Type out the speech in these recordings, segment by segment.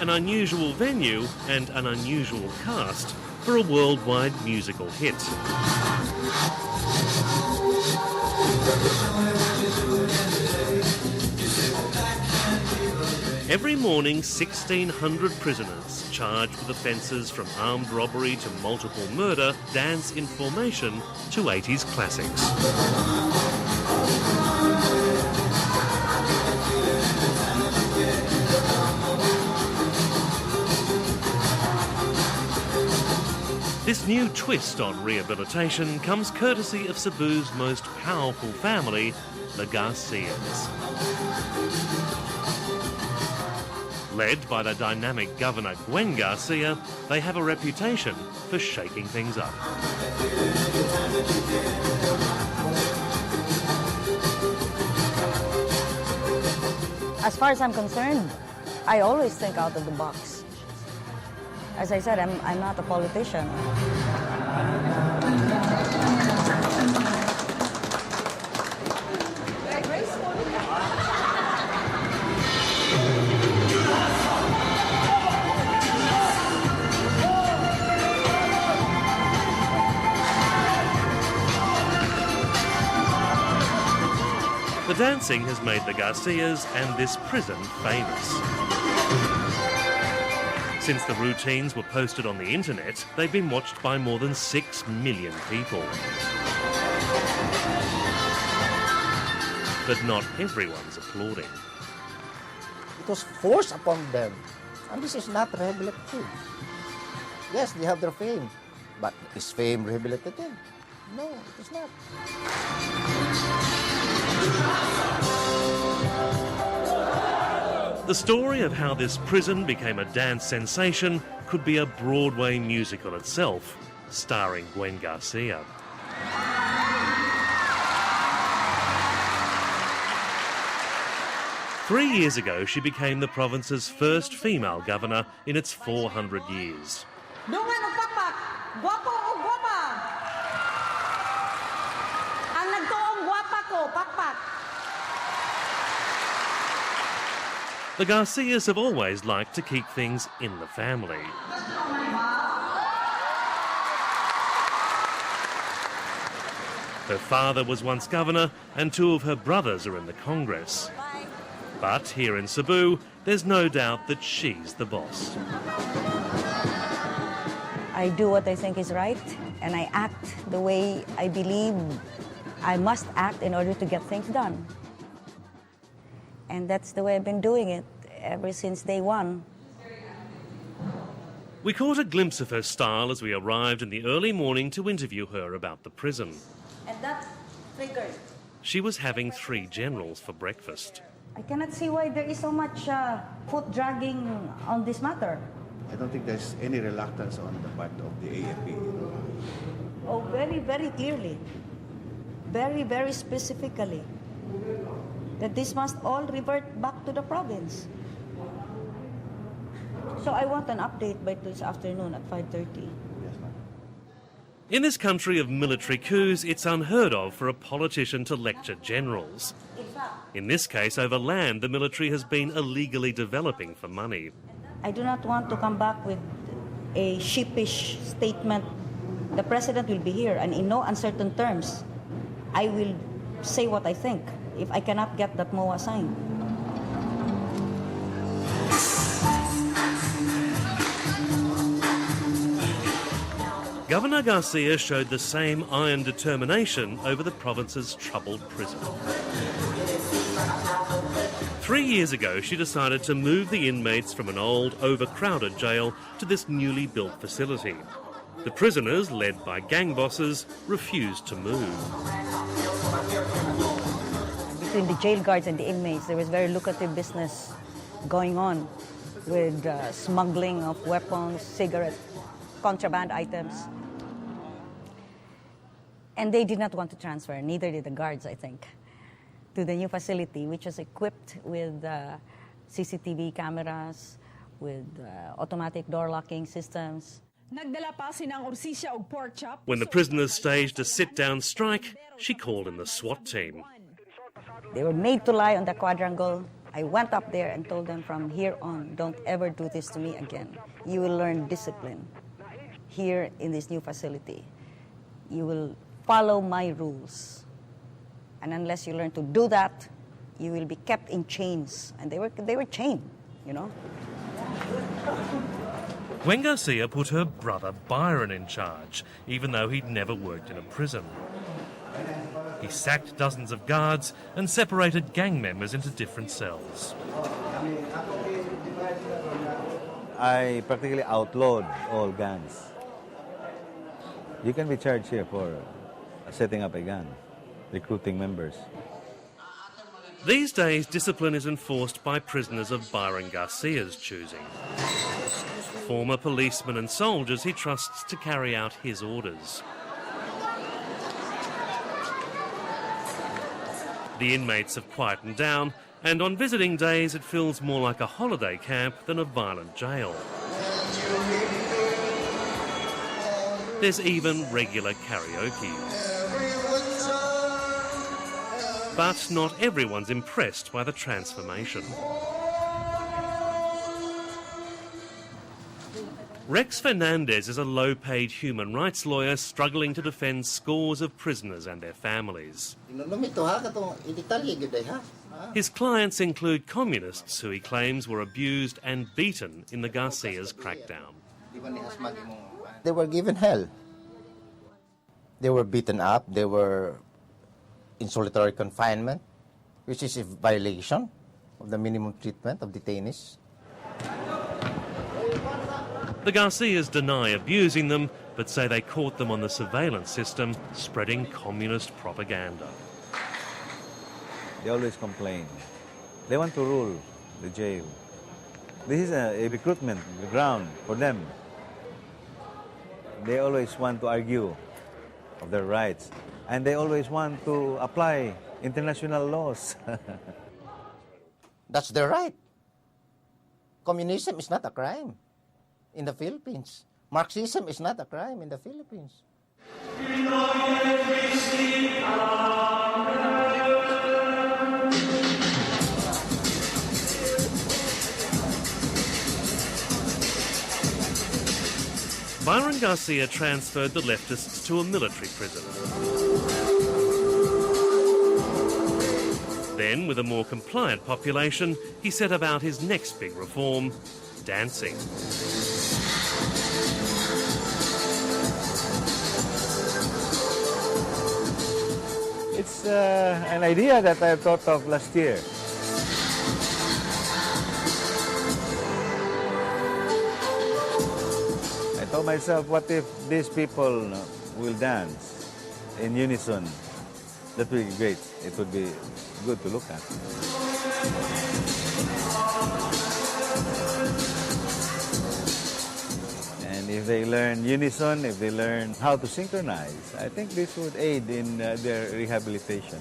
an unusual venue and an unusual cast for a worldwide musical hit. Every morning, 1,600 prisoners, charged with offences from armed robbery to multiple murder, dance in formation to 80s classics. This new twist on rehabilitation comes courtesy of Cebu's most powerful family, the Garcias. Led by the dynamic governor Gwen Garcia, they have a reputation for shaking things up. As far as I'm concerned, I always think out of the box. As I said, I'm not a politician. The dancing has made the Garcias and this prison famous. Since the routines were posted on the internet, they've been watched by more than 6 million people. But not everyone's applauding. It was forced upon them, and this is not rehabilitative. Yes, they have their fame, but is fame rehabilitative? No, it is not. The story of how this prison became a dance sensation could be a Broadway musical itself, starring Gwen Garcia. Three years ago, she became the province's first female governor in its 400 years. The Garcias have always liked to keep things in the family. Her father was once governor and 2 of her brothers are in the Congress. But here in Cebu, there's no doubt that she's the boss. I do what I think is right, and I act the way I believe I must act in order to get things done. And that's the way I've been doing it ever since day one. We caught a glimpse of her style as we arrived in the early morning to interview her about the prison. And that triggered. She was having 3 generals for breakfast. I cannot see why there is so much foot dragging on this matter. I don't think there's any reluctance on the part of the AFP. Oh, very, very clearly. Very, very specifically. That this must all revert back to the province. So I want an update by this afternoon at 5:30. Yes, ma'am. In this country of military coups, it's unheard of for a politician to lecture generals. In this case, over land the military has been illegally developing for money. I do not want to come back with a sheepish statement. The president will be here, and in no uncertain terms, I will say what I think if I cannot get that MOA signed. Governor Garcia showed the same iron determination over the province's troubled prison. 3 years ago, she decided to move the inmates from an old, overcrowded jail to this newly built facility. The prisoners, led by gang bosses, refused to move. Between the jail guards and the inmates, there was very lucrative business going on with smuggling of weapons, cigarette, contraband items. And they did not want to transfer, neither did the guards, I think, to the new facility, which was equipped with CCTV cameras, with automatic door locking systems. When the prisoners staged a sit-down strike, she called in the SWAT team. They were made to lie on the quadrangle I went up there and told them from here on, don't ever do this to me again. You will learn discipline here in this new facility. You will follow my rules. And unless you learn to do that, you will be kept in chains. And they were chained, you know. Gwen Garcia put her brother Byron in charge, even though he'd never worked in a prison. He sacked dozens of guards and separated gang members into different cells. I practically outlawed all gangs. You can be charged here for setting up a gang, recruiting members. These days, discipline is enforced by prisoners of Byron Garcia's choosing. Former policemen and soldiers he trusts to carry out his orders. The inmates have quietened down, and on visiting days it feels more like a holiday camp than a violent jail. There's even regular karaoke. But not everyone's impressed by the transformation. Rex Fernandez is a low-paid human rights lawyer struggling to defend scores of prisoners and their families. His clients include communists who he claims were abused and beaten in the Garcia's crackdown. They were given hell. They were beaten up. They were in solitary confinement, which is a violation of the minimum treatment of detainees. The Garcias deny abusing them, but say they caught them on the surveillance system spreading communist propaganda. They always complain. They want to rule the jail. This is a recruitment ground for them. They always want to argue of their rights, and they always want to apply international laws. That's their right. Communism is not a crime in the Philippines. Marxism is not a crime in the Philippines. Byron Garcia transferred the leftists to a military prison. Then, with a more compliant population, he set about his next big reform, dancing. It's an idea that I thought of last year. I told myself, what if these people will dance in unison? That would be great. It would be good to look at. And if they learn unison, if they learn how to synchronize, I think this would aid in their rehabilitation.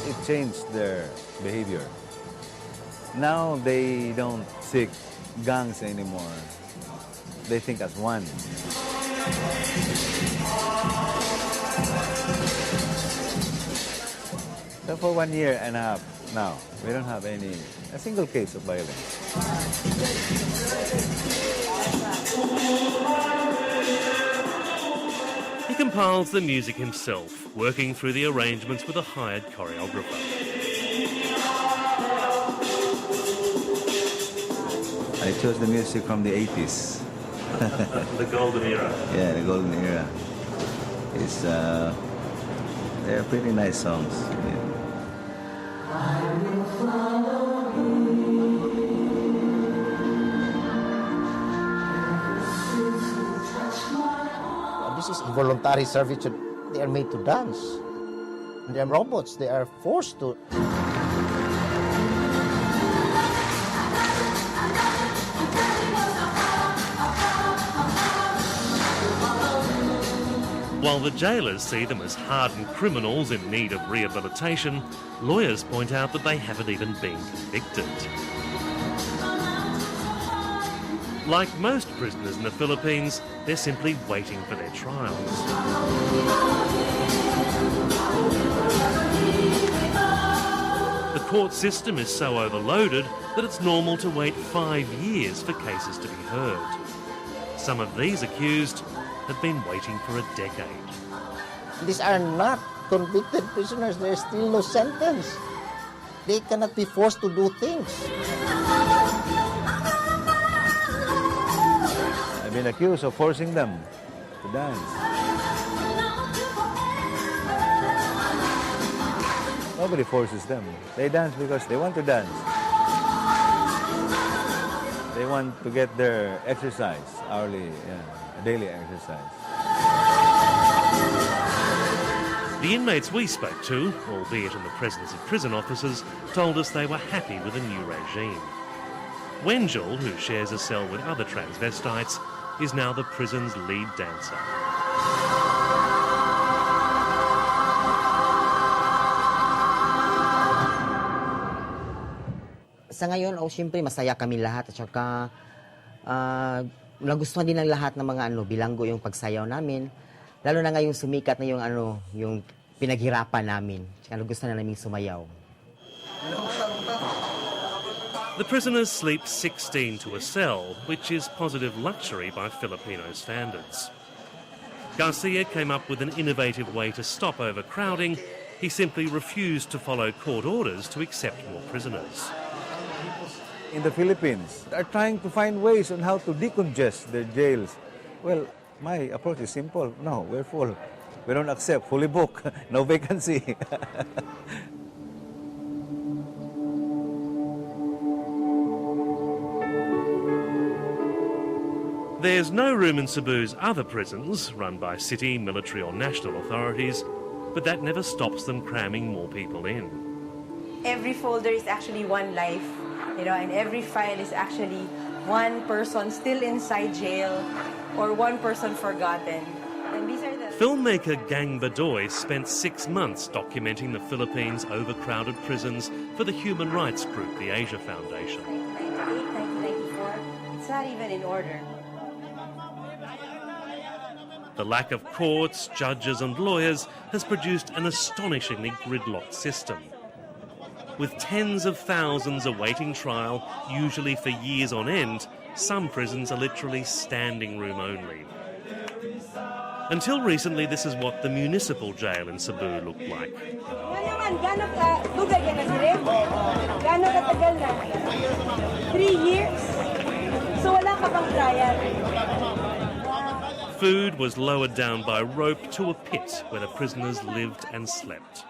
It changed their behavior. Now they don't seek gangs anymore. They think as one. So for 1 year and a half now, we don't have a single case of violence. He compiles the music himself, working through the arrangements with a hired choreographer. I chose the music from the 80s. The golden era. Yeah, the golden era. It's, they're pretty nice songs. Yeah. This is involuntary servitude. They are made to dance. They are robots. They are forced to. While the jailers see them as hardened criminals in need of rehabilitation, lawyers point out that they haven't even been convicted. Like most prisoners in the Philippines, they're simply waiting for their trials. The court system is so overloaded that it's normal to wait 5 years for cases to be heard. Some of these accused have been waiting for a decade. These are not convicted prisoners. There's still no sentence. They cannot be forced to do things. I've been accused of forcing them to dance. Nobody forces them. They dance because they want to dance. They want to get their exercise, daily exercise. The inmates we spoke to, albeit in the presence of prison officers, told us they were happy with the new regime. Gwen, who shares a cell with other transvestites, is now the prison's lead dancer. Sa ngayon, siyempre masaya kami lahat at saka nagustuhan din ng lahat ng mga bilanggo yung pagsayaw namin. Lalo na ngayong sumikat na yung pinaghirapan namin. Tsaka nagustuhan na namin sumayaw. The prisoners sleep 16 to a cell, which is positive luxury by Filipino standards. Garcia came up with an innovative way to stop overcrowding. He simply refused to follow court orders to accept more prisoners. In the Philippines, are trying to find ways on how to decongest their jails. Well, my approach is simple. No, we're full. We don't accept, fully booked, no vacancy. There's no room in Cebu's other prisons, run by city, military or national authorities, but that never stops them cramming more people in. Every folder is actually one life, and every file is actually one person still inside jail or one person forgotten. And these are the... Filmmaker Gang Badoy spent 6 months documenting the Philippines' overcrowded prisons for the human rights group, the Asia Foundation. 1998, 1994, it's not even in order. The lack of courts, judges and lawyers has produced an astonishingly gridlocked system. With tens of thousands awaiting trial, usually for years on end, some prisons are literally standing room only. Until recently, this is what the municipal jail in Cebu looked like. 3 years? So wala ka bang trial? Food was lowered down by rope to a pit where the prisoners lived and slept.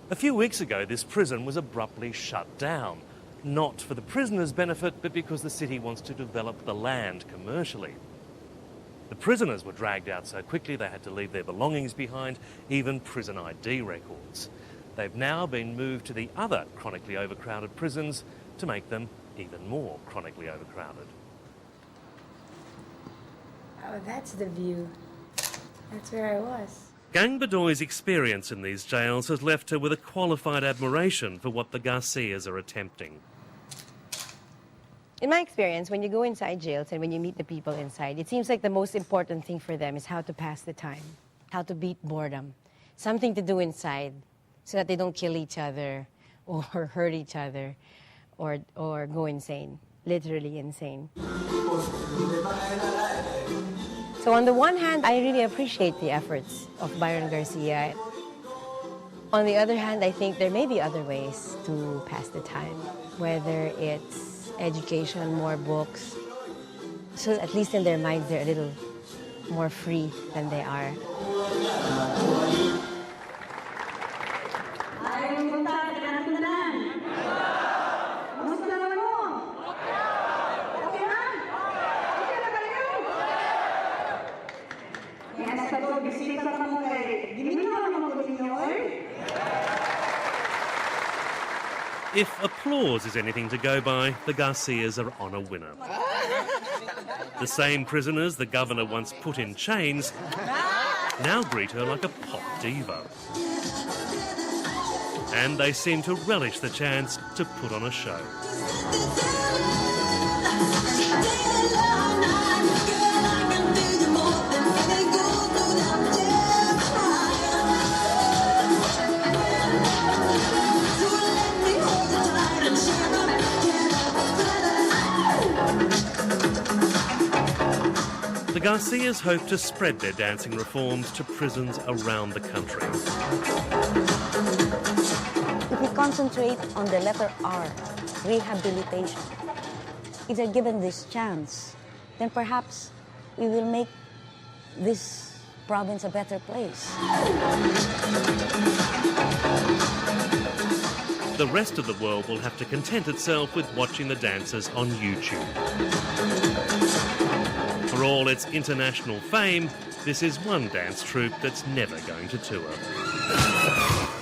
A few weeks ago, this prison was abruptly shut down, not for the prisoners' benefit, but because the city wants to develop the land commercially. The prisoners were dragged out so quickly they had to leave their belongings behind, even prison ID records. They've now been moved to the other chronically overcrowded prisons to make them even more chronically overcrowded. Oh, that's the view. That's where I was. Gang Badoy's experience in these jails has left her with a qualified admiration for what the Garcias are attempting. In my experience, when you go inside jails and when you meet the people inside, it seems like the most important thing for them is how to pass the time, how to beat boredom, something to do inside so that they don't kill each other or hurt each other or go insane, literally insane. So on the one hand, I really appreciate the efforts of Byron Garcia. On the other hand, I think there may be other ways to pass the time, whether it's education, more books, so at least in their minds they're a little more free than they are. If applause is anything to go by, the Garcias are on a winner. The same prisoners the governor once put in chains now greet her like a pop diva. and they seem to relish the chance to put on a show. The Garcias hope to spread their dancing reforms to prisons around the country. If we concentrate on the letter R, rehabilitation, if they're given this chance, then perhaps we will make this province a better place. The rest of the world will have to content itself with watching the dancers on YouTube. For all its international fame, this is one dance troupe that's never going to tour.